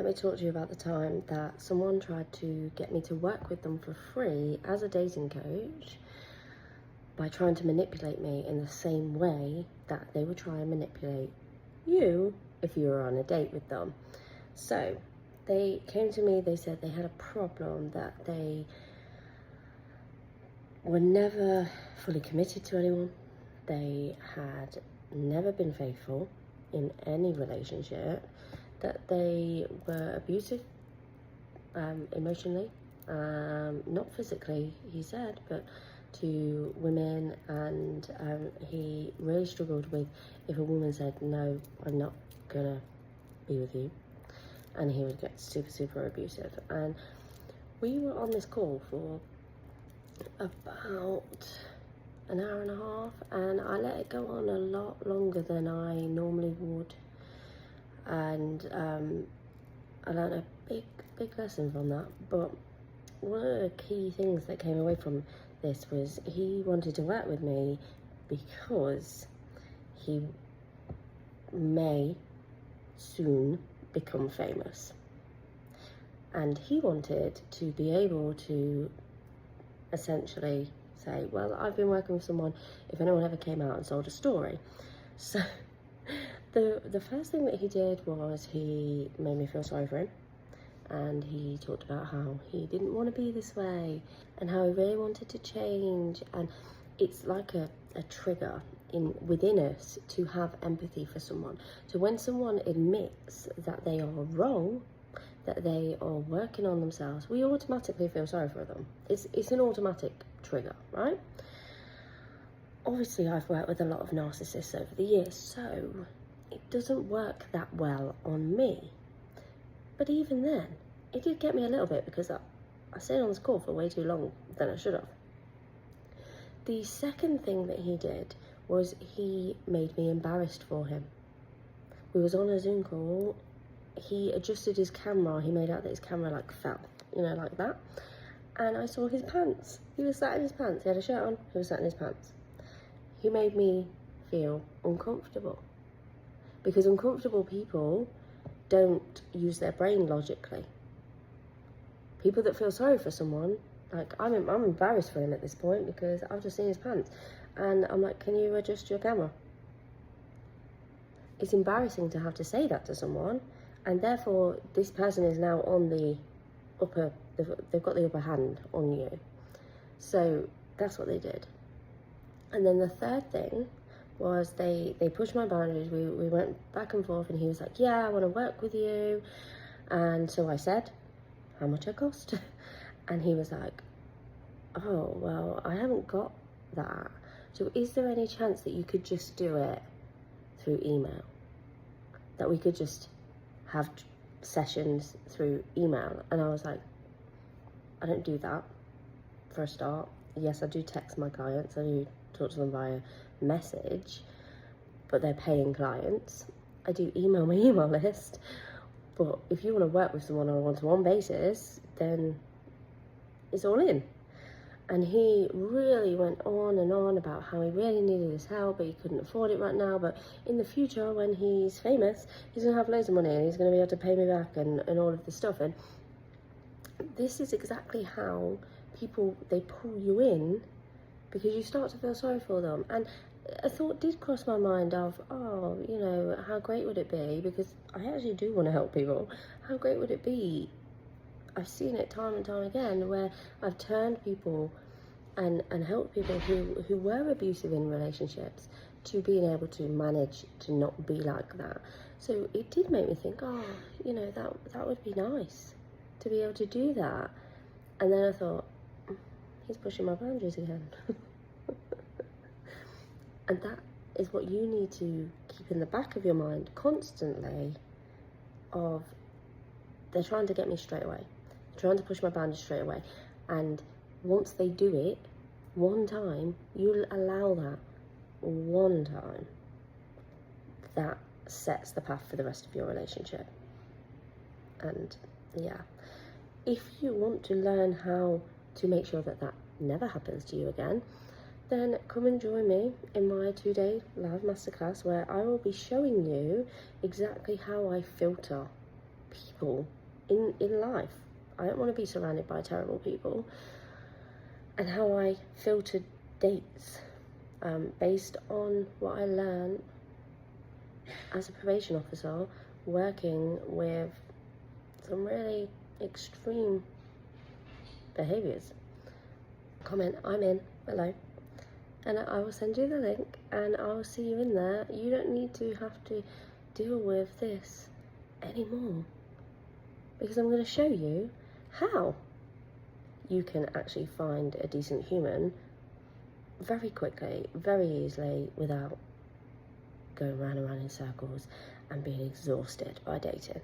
me talk to you about the time that someone tried to get me to work with them for free as a dating coach by trying to manipulate me in the same way that they would try and manipulate you if you were on a date with them. So they came to me, they said they had a problem, that they were never fully committed to anyone. They had never been faithful in any relationship, that they were abusive emotionally, not physically, he said, but to women, and he really struggled with if a woman said, no, I'm not gonna be with you, and he would get super abusive. And we were on this call for about an hour and a half, and I let it go on a lot longer than I normally would, and I learned a big lesson from that. But one of the key things that came away from this was he wanted to work with me because he may soon become famous, and he wanted to be able to essentially say, well, I've been working with someone, if anyone ever came out and sold a story. So the first thing that he did was he made me feel sorry for him, and he talked about how he didn't want to be this way and how he really wanted to change. And it's like a trigger within us to have empathy for someone. So when someone admits that they are wrong, that they are working on themselves, we automatically feel sorry for them. It's an automatic trigger, right? Obviously, I've worked with a lot of narcissists over the years, so it doesn't work that well on me. But even then, it did get me a little bit, because I stayed on this call for way too long than I should have. The second thing that he did was he made me embarrassed for him. We was on a Zoom call. He adjusted his camera. He made out that his camera like fell, like that. And I saw his pants. He was sat in his pants. He had a shirt on. He was sat in his pants. He made me feel uncomfortable, because uncomfortable people don't use their brain logically. People that feel sorry for someone, like I'm embarrassed for him at this point, because I've just seen his pants, and I'm like, can you adjust your camera? It's embarrassing to have to say that to someone, and therefore this person is now on the upper, they've got the upper hand on you. So that's what they did. And then the third thing was they pushed my boundaries. We went back and forth, and he was like, yeah, I want to work with you. And so I said how much it cost, and he was like, oh, well, I haven't got that, so is there any chance that you could just do it through email, that we could just have sessions through email? And I was like, I don't do that, for a start. Yes, I do text my clients, I do talk to them via message, but they're paying clients. I do email my email list, but if you want to work with someone on a one-to-one basis, then it's all in. And he really went on and on about how he really needed his help, but he couldn't afford it right now, but in the future, when he's famous, he's going to have loads of money, and he's going to be able to pay me back, and all of this stuff. And this is exactly how people, they pull you in, because you start to feel sorry for them. And a thought did cross my mind of, oh, how great would it be, because I actually do want to help people, how great would it be? I've seen it time and time again, where I've turned people and helped people who were abusive in relationships to being able to manage to not be like that. So it did make me think, oh, that would be nice to be able to do that. And then I thought, he's pushing my boundaries again. And that is what you need to keep in the back of your mind constantly, of they're trying to get me straight away, trying to push my boundaries straight away. And once they do it one time, you'll allow that one time, that sets the path for the rest of your relationship. And yeah, if you want to learn how to make sure that never happens to you again, then come and join me in my 2-day live masterclass, where I will be showing you exactly how I filter people in life. I don't want to be surrounded by terrible people. And how I filtered dates based on what I learned as a probation officer, working with some really extreme behaviours. Comment I'm in below, and I will send you the link, and I will see you in there. You don't need to have to deal with this anymore, because I'm going to show you how you can actually find a decent human very quickly, very easily, without going round and round in circles and being exhausted by dating.